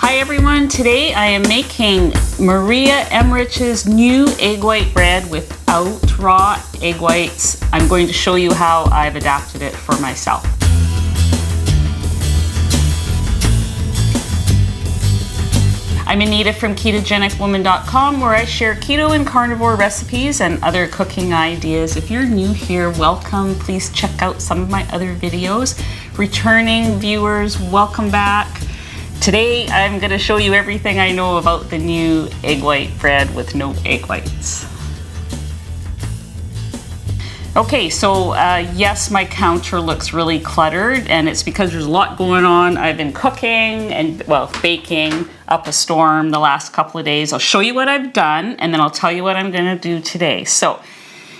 Hi everyone, today I am making Maria Emmerich's new egg white bread without raw egg whites. I'm going to show you how I've adapted it for myself. I'm Anita from KetogenicWoman.com, where I share keto and carnivore recipes and other cooking ideas. If you're new here, welcome. Please check out some of my other videos. Returning viewers, welcome back. Today I'm going to show you everything I know about the new egg white bread with no egg whites. Okay, so yes, my counter looks really cluttered, and it's because there's a lot going on. I've been cooking and, well, baking up a storm the last couple of days. I'll show you what I've done, and then I'll tell you what I'm going to do today. So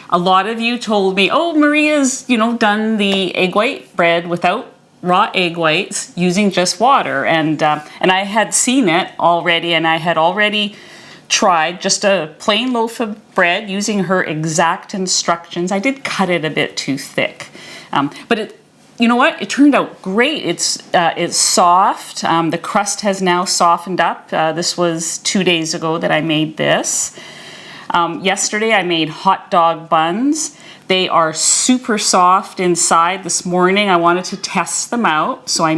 a lot of you told me, oh, Maria's, done the egg white bread without raw egg whites using just water, and I had seen it already, and I had already tried just a plain loaf of bread using her exact instructions. I did cut it a bit too thick, but you know what? It turned out great. It's soft. The crust has now softened up. This was 2 days ago that I made this. Yesterday I made hot dog buns. They are super soft inside. This morning I wanted to test them out, so I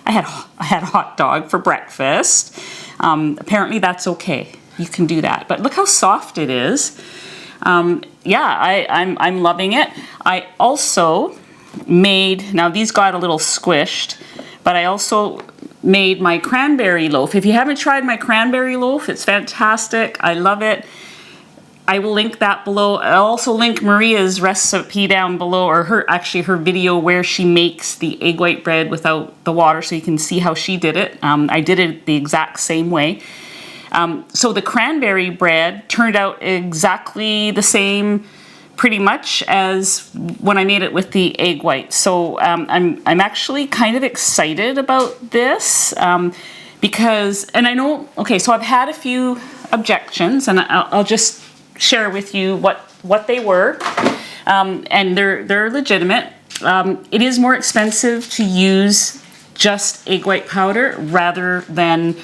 had hot dog for breakfast. Apparently that's okay. You can do that. But look how soft it is. Yeah, I'm loving it. I also made, now these got a little squished, but I also made my cranberry loaf. If you haven't tried my cranberry loaf, it's fantastic. I love it. I will link that below. I'll also link Maria's recipe down below, or her video where she makes the egg white bread without the water, so you can see how she did it. I did it the exact same way. So the cranberry bread turned out exactly the same, pretty much, as when I made it with the egg white. So I'm actually kind of excited about this because, and I know, okay, so I've had a few objections, and I'll just share with you what they were, and they're legitimate. It is more expensive to use just egg white powder rather than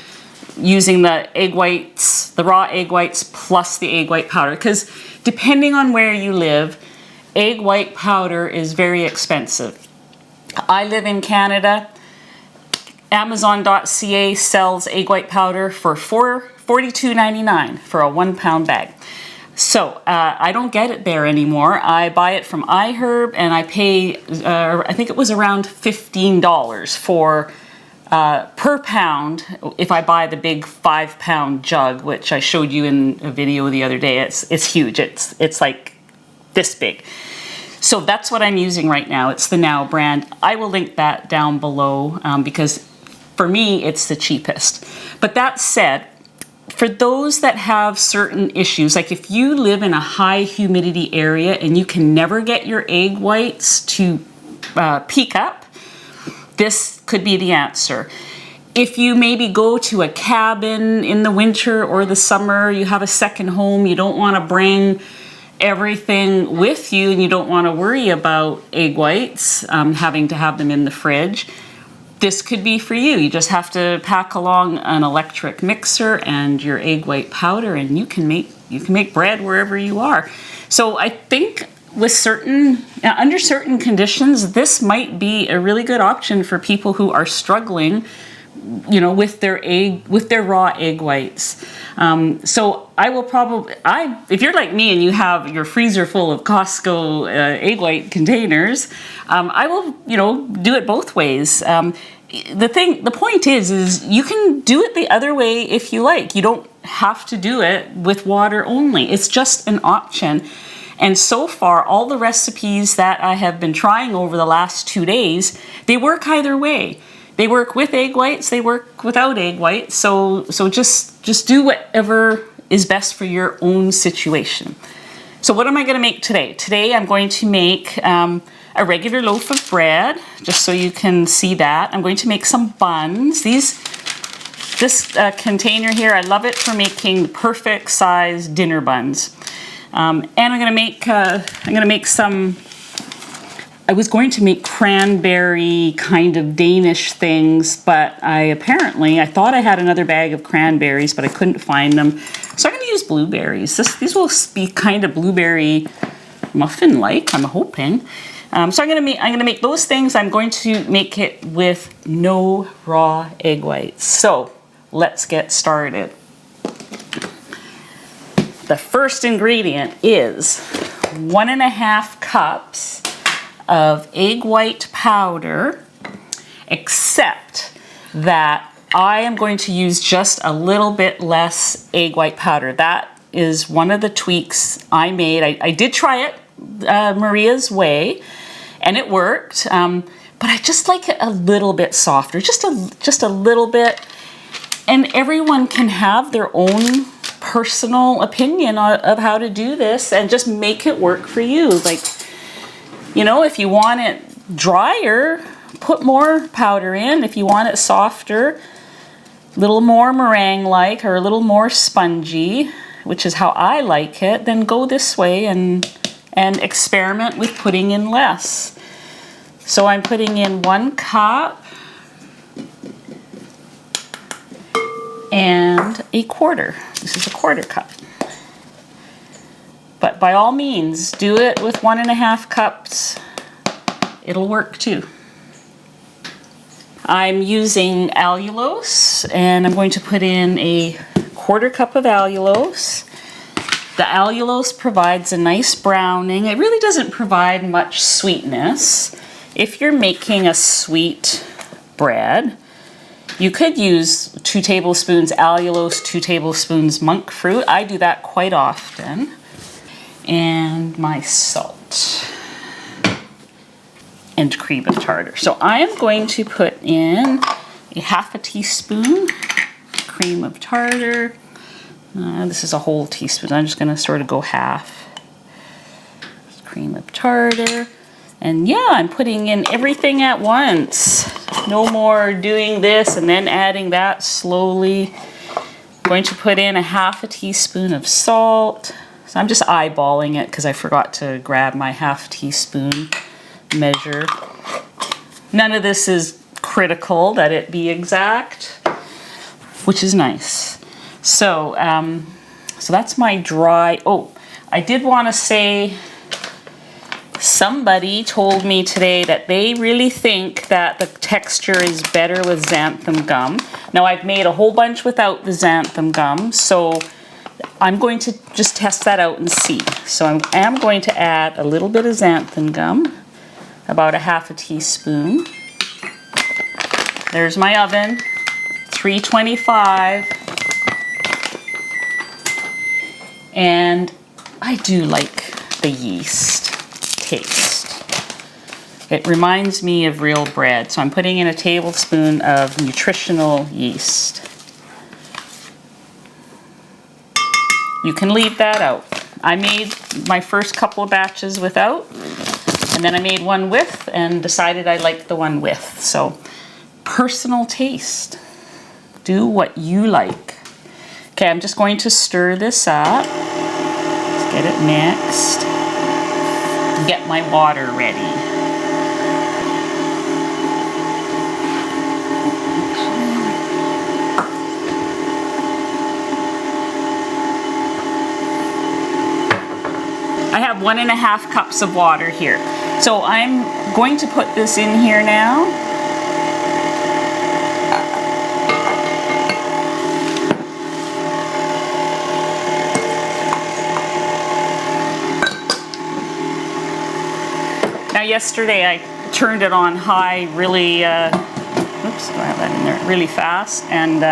using the egg whites, the raw egg whites plus the egg white powder, because depending on where you live, egg white powder is very expensive. I live in Canada. Amazon.ca sells egg white powder for $42.99 for a 1 pound bag. So I don't get it there anymore. I buy it from iHerb, and I pay, I think it was around $15 for per pound if I buy the big 5 pound jug, which I showed you in a video the other day. It's huge. It's like this big. So that's what I'm using right now. It's the Now brand. I will link that down below because for me it's the cheapest. But that said, for those that have certain issues, like if you live in a high humidity area and you can never get your egg whites to peak up, this could be the answer. If you maybe go to a cabin in the winter or the summer, you have a second home, you don't want to bring everything with you, and you don't want to worry about egg whites, having to have them in the fridge, this could be for you. You just have to pack along an electric mixer and your egg white powder, and you can make bread wherever you are. So I think with under certain conditions, this might be a really good option for people who are struggling, with their raw egg whites. So I will if you're like me and you have your freezer full of Costco egg white containers, I will, do it both ways. The point is you can do it the other way if you like. You don't have to do it with water only. It's just an option. And so far, all the recipes that I have been trying over the last 2 days, they work either way. They work with egg whites, they work without egg whites. So just do whatever is best for your own situation. So what am I going to make today? Today I'm going to make a regular loaf of bread, just so you can see that. I'm going to make some buns. This container here, I love it for making the perfect size dinner buns. And I'm going to make some I was going to make cranberry kind of Danish things, but I thought I had another bag of cranberries, but I couldn't find them. So I'm going to use blueberries. These will be kind of blueberry muffin-like, I'm hoping. So I'm gonna make those things. I'm going to make it with no raw egg whites. So let's get started. The first ingredient is 1.5 cups of egg white powder, except that I am going to use just a little bit less egg white powder. That is one of the tweaks I made. I did try it Maria's way, and it worked, but I just like it a little bit softer, just a little bit. And everyone can have their own personal opinion of how to do this, and just make it work for you. Like, you know, if you want it drier, put more powder in. If you want it softer, a little more meringue-like or a little more spongy, which is how I like it, then go this way and experiment with putting in less. So I'm putting in 1 cup and a quarter. This is a 1/4 cup. But by all means, do it with 1.5 cups. It'll work too. I'm using allulose, and I'm going to put in a 1/4 cup of allulose. The allulose provides a nice browning. It really doesn't provide much sweetness. If you're making a sweet bread, you could use 2 tablespoons allulose, 2 tablespoons monk fruit. I do that quite often. And my salt and cream of tartar. So I am going to put in a 1/2 teaspoon cream of tartar. This is a whole teaspoon. I'm just going to sort of go half. Cream of tartar. And yeah, I'm putting in everything at once. No more doing this and then adding that slowly. I'm going to put in a 1/2 teaspoon of salt. So I'm just eyeballing it because I forgot to grab my 1/2 teaspoon measure. None of this is critical that it be exact, which is nice. So, so that's my dry. Oh, I did want to say, somebody told me today that they really think that the texture is better with xanthan gum. Now, I've made a whole bunch without the xanthan gum, so I'm going to just test that out and see. So I am going to add a little bit of xanthan gum, about a 1/2 teaspoon. There's my oven, 325. And I do like the yeast taste. It reminds me of real bread. So I'm putting in a tablespoon of nutritional yeast. You can leave that out. I made my first couple of batches without, and then I made one with and decided I liked the one with. So personal taste. Do what you like. Okay, I'm just going to stir this up. Let's get it mixed. Get my water ready. I have 1.5 cups of water here. So I'm going to put this in here now. Now yesterday I turned it on high really, oops, do I have that in there? Really fast, and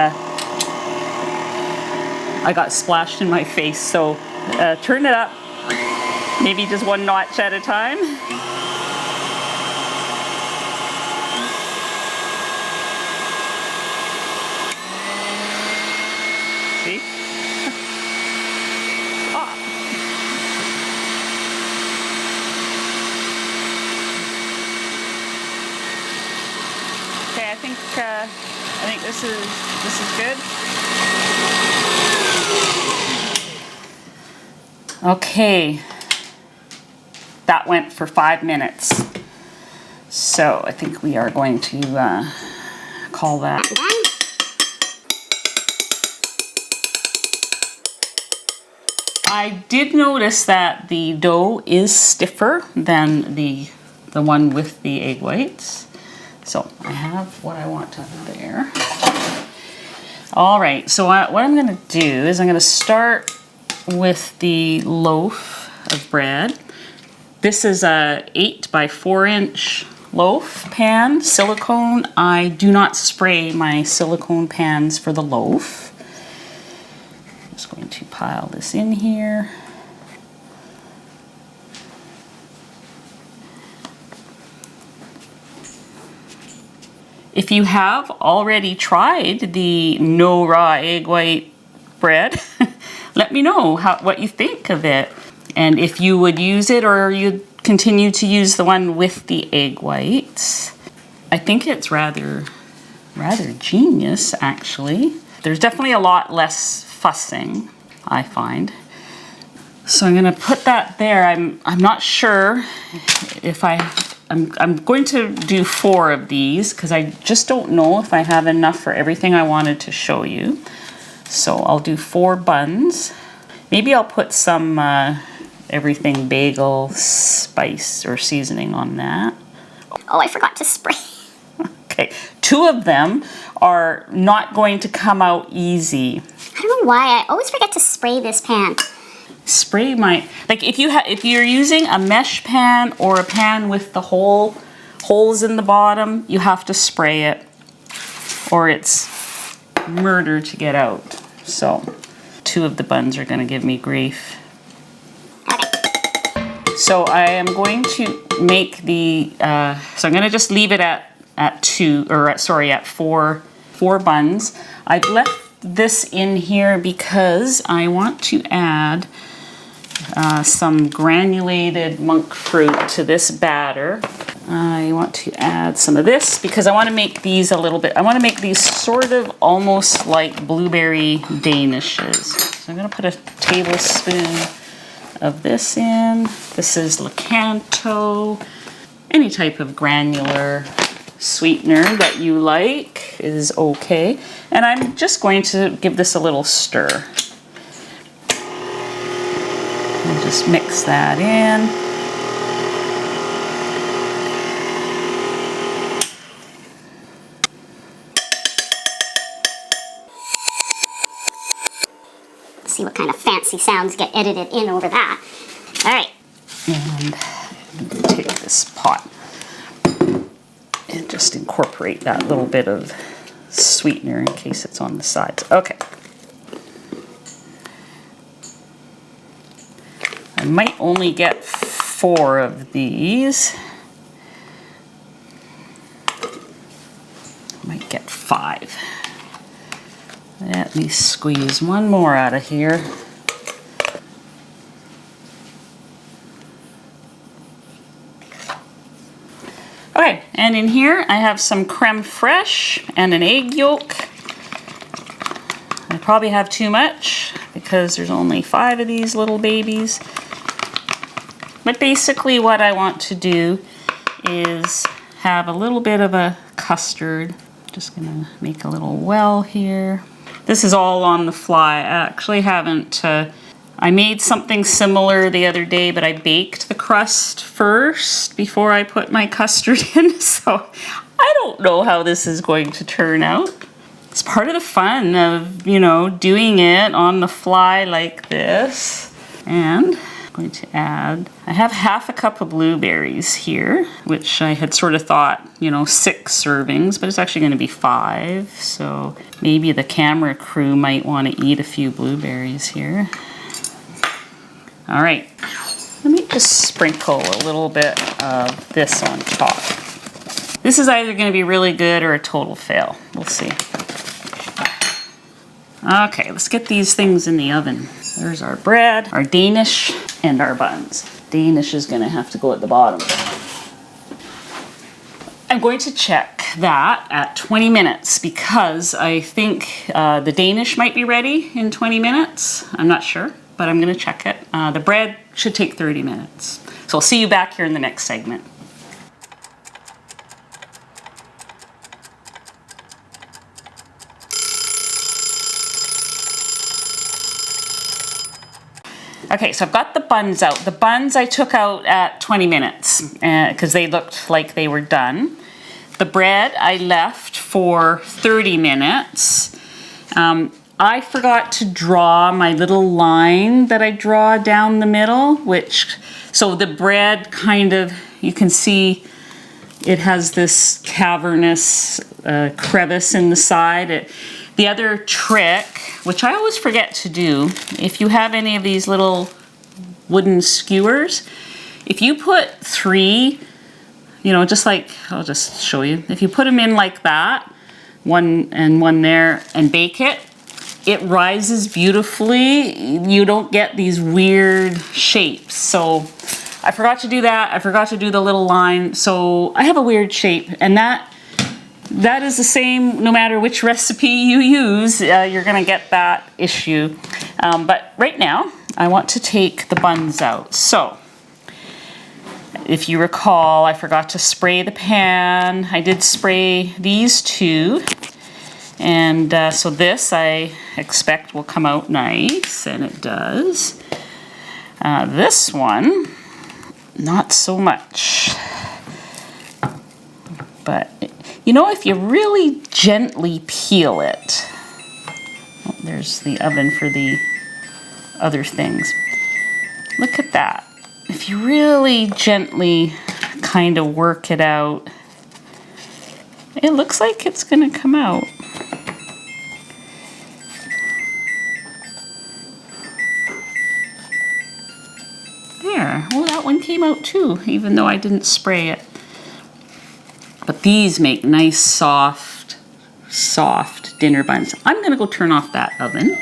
I got splashed in my face. So turn it up, maybe just 1 notch at a time. See? Oh. Okay, I think this is good. Okay, that went for 5 minutes. So I think we are going to call that. I did notice that the dough is stiffer than the one with the egg whites. So I have what I want there. All right, so what I'm gonna do is I'm gonna start with the loaf of bread. This is a 8 by 4 inch loaf pan, silicone. I do not spray my silicone pans for the loaf. I'm just going to pile this in here. If you have already tried the no raw egg white bread, let me know what you think of it. And if you would use it or you'd continue to use the one with the egg whites. I think it's rather genius, actually. There's definitely a lot less fussing, I find. So I'm gonna put that there. I'm not sure if I'm going to do 4 of these because I just don't know if I have enough for everything I wanted to show you. So I'll do 4 buns. Maybe I'll put some everything bagel spice or seasoning on that. Oh, I forgot to spray. Okay, 2 of them are not going to come out easy. I don't know why, I always forget to spray this pan. Spray my, like if you're using a mesh pan or a pan with the holes in the bottom, you have to spray it or it's murder to get out. So 2 of the buns are gonna give me grief. So I am going to make the, so I'm gonna just leave it at 4 buns. I've left this in here because I want to add some granulated monk fruit to this batter. I want to add some of this because I want to make these a little bit, I want to make these sort of almost like blueberry danishes. So I'm going to put a tablespoon of this in. This is Lakanto. Any type of granular sweetener that you like is okay. And I'm just going to give this a little stir. And just mix that in. Let's see what kind of fancy sounds get edited in over that. All right. And take this pot and just incorporate that little bit of sweetener in case it's on the sides. Okay. I might only get 4 of these. I might get 5. Let me squeeze one more out of here. Okay, and in here I have some creme fraiche and an egg yolk. I probably have too much because there's only 5 of these little babies. But basically what I want to do is have a little bit of a custard. Just gonna make a little well here. This is all on the fly. I actually haven't, I made something similar the other day, but I baked the crust first before I put my custard in. So I don't know how this is going to turn out. It's part of the fun of, you know, doing it on the fly like this. And I'm going to add, I have half a cup of blueberries here, which I had sort of thought, you know, 6 servings, but it's actually going to be 5. So maybe the camera crew might want to eat a few blueberries here. All right, let me just sprinkle a little bit of this on top. This is either going to be really good or a total fail. We'll see. Okay, let's get these things in the oven. There's our bread, our Danish, and our buns. Danish is going to have to go at the bottom. I'm going to check that at 20 minutes because I think the Danish might be ready in 20 minutes. I'm not sure, but I'm going to check it. The bread should take 30 minutes. So I'll see you back here in the next segment. Okay, so I've got the buns out. The buns I took out at 20 minutes because they looked like they were done. The bread I left for 30 minutes. I forgot to draw my little line that I draw down the middle, so the bread kind of, you can see it has this cavernous crevice in the side. The other trick, which I always forget to do, if you have any of these little wooden skewers, if you put 3, just like, I'll just show you. If you put them in like that, one and one there, and bake it, it rises beautifully. You don't get these weird shapes. So I forgot to do that. I forgot to do the little line. So I have a weird shape, and that is the same no matter which recipe you use. You're gonna get that issue. But right now, I want to take the buns out. So if you recall, I forgot to spray the pan. I did spray these 2. And so this I expect will come out nice, and it does. This one, not so much. But, if you really gently peel it, oh, there's the oven for the other things. Look at that. If you really gently kind of work it out, it looks like it's going to come out. There, well, that one came out too, even though I didn't spray it. But these make nice, soft dinner buns. I'm gonna go turn off that oven.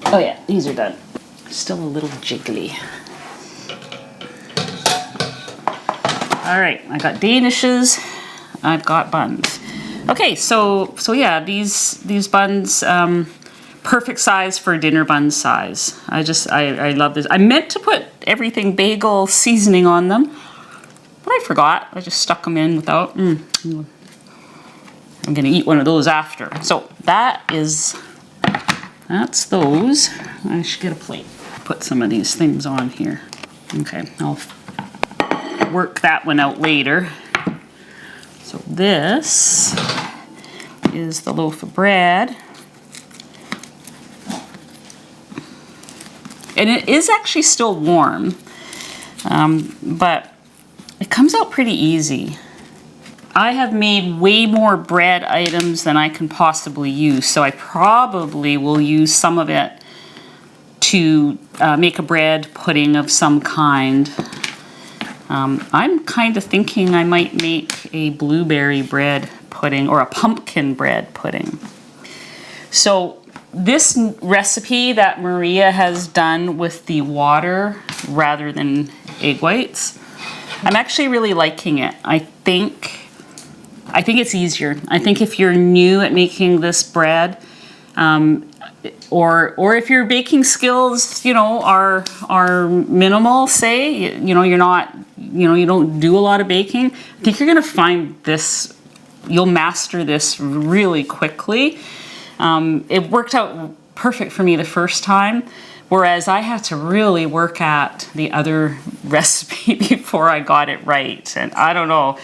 Oh yeah, these are done. Still a little jiggly. All right, I got Danishes, I've got buns. Okay, so yeah, these buns, perfect size for dinner bun size. I love this. I meant to put everything bagel seasoning on them, but I forgot. I just stuck them in without. I'm gonna eat one of those after. So that's those. I should get a plate. Put some of these things on here. Okay, I'll work that one out later. So this is the loaf of bread. And it is actually still warm, but it comes out pretty easy. I have made way more bread items than I can possibly use, so I probably will use some of it to make a bread pudding of some kind. I'm kind of thinking I might make a blueberry bread pudding or a pumpkin bread pudding. So this recipe that Maria has done with the water rather than egg whites, I'm actually really liking it. I think it's easier. I think if you're new at making this bread, or if your baking skills, are minimal, say, you're not, you don't do a lot of baking, I think you're gonna find this, you'll master this really quickly. It worked out perfect for me the first time, whereas I had to really work at the other recipe before I got it right. And I don't know,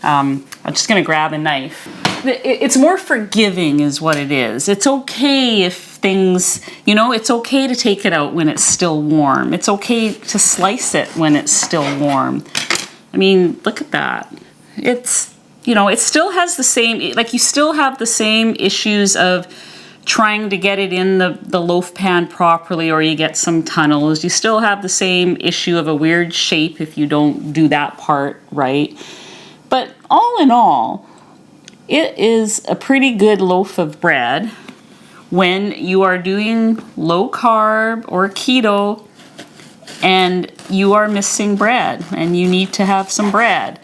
I'm just gonna grab a knife. It's more forgiving is what it is. It's okay if things, it's okay to take it out when it's still warm. It's okay to slice it when it's still warm. I mean, look at that. It's, it still has the same, you still have the same issues of trying to get it in the loaf pan properly, or you get some tunnels. You still have the same issue of a weird shape if you don't do that part right. But all in all, it is a pretty good loaf of bread when you are doing low carb or keto and you are missing bread and you need to have some bread.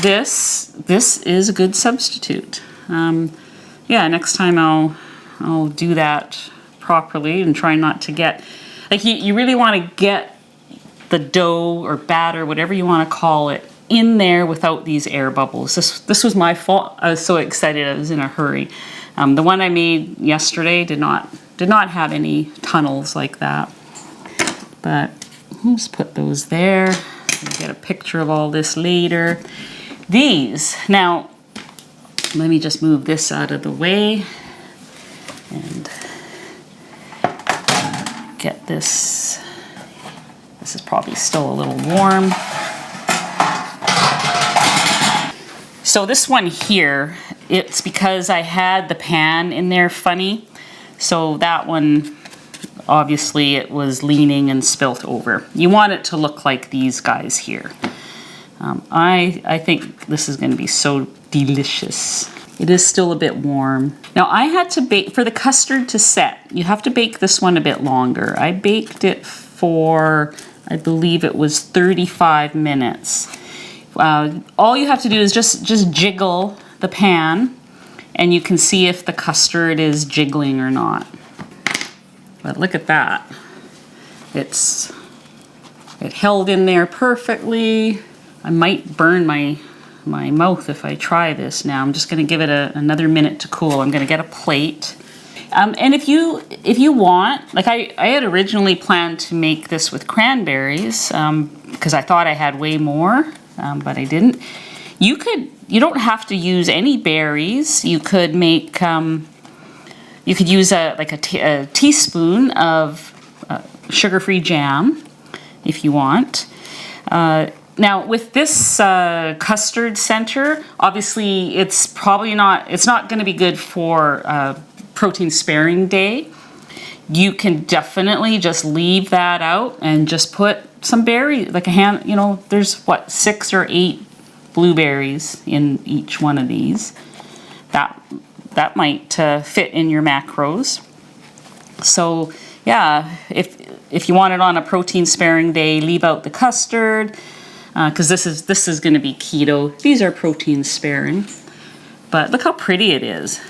This is a good substitute. Yeah, next time I'll do that properly and try not to get, you really want to get the dough or batter, whatever you want to call it, in there without these air bubbles. This was my fault. I was so excited. I was in a hurry. The one I made yesterday did not have any tunnels like that. but let's put those there. I'll get a picture of all this later. These, now, let me just move this out of the way and get this. This is probably still a little warm. So this one here, it's because I had the pan in there funny. So that one, obviously it was leaning and spilt over. You want it to look like these guys here. I think this is going to be so delicious. It is still a bit warm. Now I had to bake, for the custard to set, you have to bake this one a bit longer. I baked it for, I believe it was 35 minutes. All you have to do is just jiggle the pan and you can see if the custard is jiggling or not. But look at that. It held in there perfectly. I might burn my mouth if I try this now. I'm just gonna give it another minute to cool. I'm gonna get a plate. And if you want, like I had originally planned to make this with cranberries because I thought I had way more, but I didn't. You don't have to use any berries. You could make, you could use a teaspoon of sugar-free jam if you want. Now with this custard center, obviously it's not going to be good for protein sparing day. You can definitely just leave that out and just put some berries, like there's what, 6 or 8 blueberries in each one of these. That might fit in your macros. So yeah, if you want it on a protein sparing day, leave out the custard, because this is going to be keto. These are protein sparing, but look how pretty it is.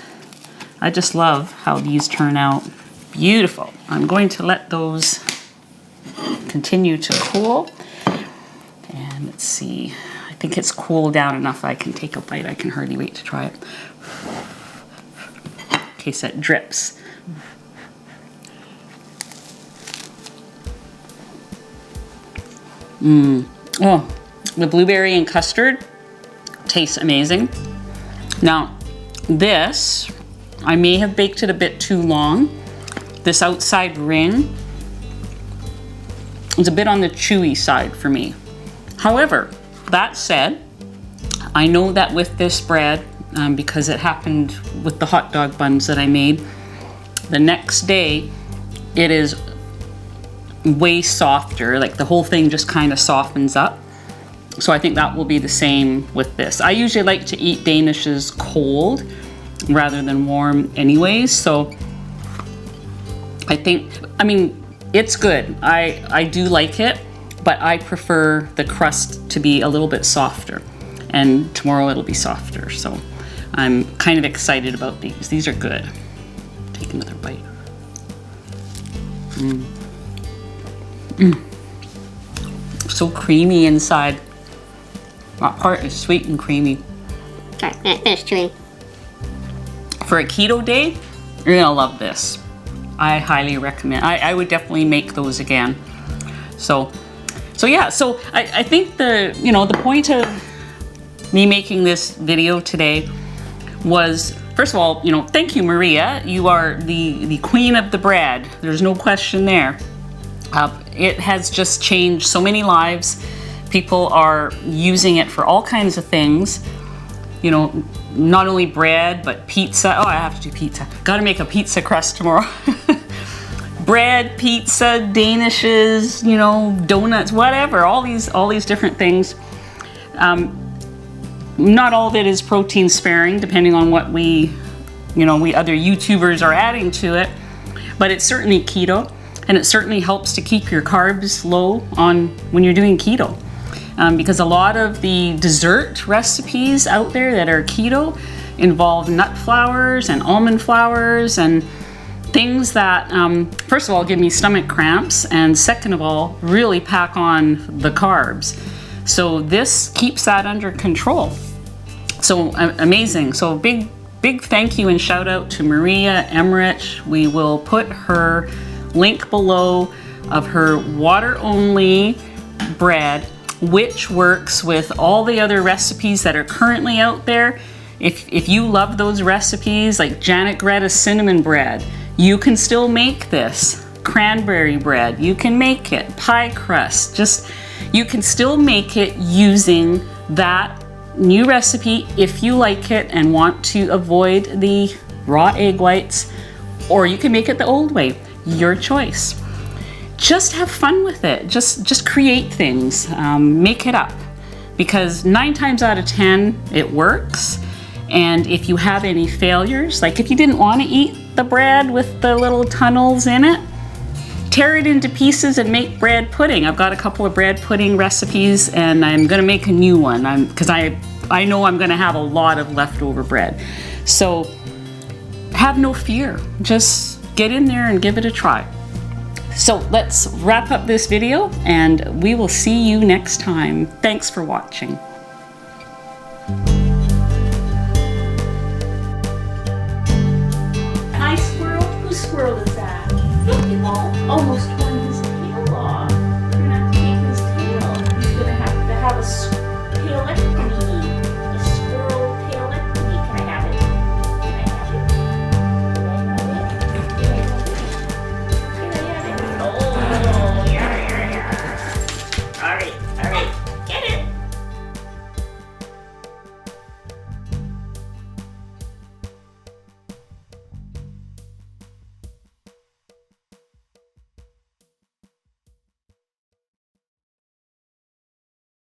I just love how these turn out. Beautiful. I'm going to let those continue to cool. And let's see. I think it's cooled down enough I can take a bite. I can hardly wait to try it. In case it drips. Oh, the blueberry and custard tastes amazing. Now, this, I may have baked it a bit too long. This outside ring is a bit on the chewy side for me. However, that said, I know that with this bread, because it happened with the hot dog buns that I made, the next day it is way softer. Like the whole thing just kind of softens up. So I think that will be the same with this. I usually like to eat Danishes cold rather than warm anyways. So I mean, it's good. I do like it, but I prefer the crust to be a little bit softer. And tomorrow it'll be softer. So I'm kind of excited about these. These are good. Take another bite. So creamy inside. That part is sweet and creamy. Sorry, finish chewing. For a keto day, you're gonna love this. I highly recommend. I would definitely make those again. So yeah. So I think the point of me making this video today was, first of all, thank you, Maria. You are the queen of the bread. There's no question there. It has just changed so many lives. People are using it for all kinds of things. Not only bread, but pizza. Oh, I have to do pizza. Gotta make a pizza crust tomorrow. Bread, pizza, Danishes, donuts, whatever. All these different things. Not all of it is protein sparing, depending on what we other YouTubers are adding to it. But it's certainly keto, and it certainly helps to keep your carbs low when you're doing keto. Because a lot of the dessert recipes out there that are keto involve nut flours and almond flours and things that, first of all, give me stomach cramps, and second of all, really pack on the carbs. So this keeps that under control. So amazing. So big thank you and shout out to Maria Emmerich. We will put her link below of her water-only bread, which works with all the other recipes that are currently out there. If you love those recipes, like Janet Greta's cinnamon bread, you can still make this. Cranberry bread, you can make it. Pie crust, you can still make it using that new recipe if you like it and want to avoid the raw egg whites, or you can make it the old way, your choice. Just have fun with it, just create things, make it up, because 9 times out of 10 it works. And if you have any failures, like if you didn't want to eat the bread with the little tunnels in it, tear it into pieces and make bread pudding. I've got a couple of bread pudding recipes and I'm gonna make a new one because I know I'm gonna have a lot of leftover bread. So have no fear, just get in there and give it a try. So let's wrap up this video and we will see you next time. Thanks for watching. Hi squirrel, whose squirrel is that? Look, he almost torn his tail off. We're gonna have to take his tail. He's gonna have to have a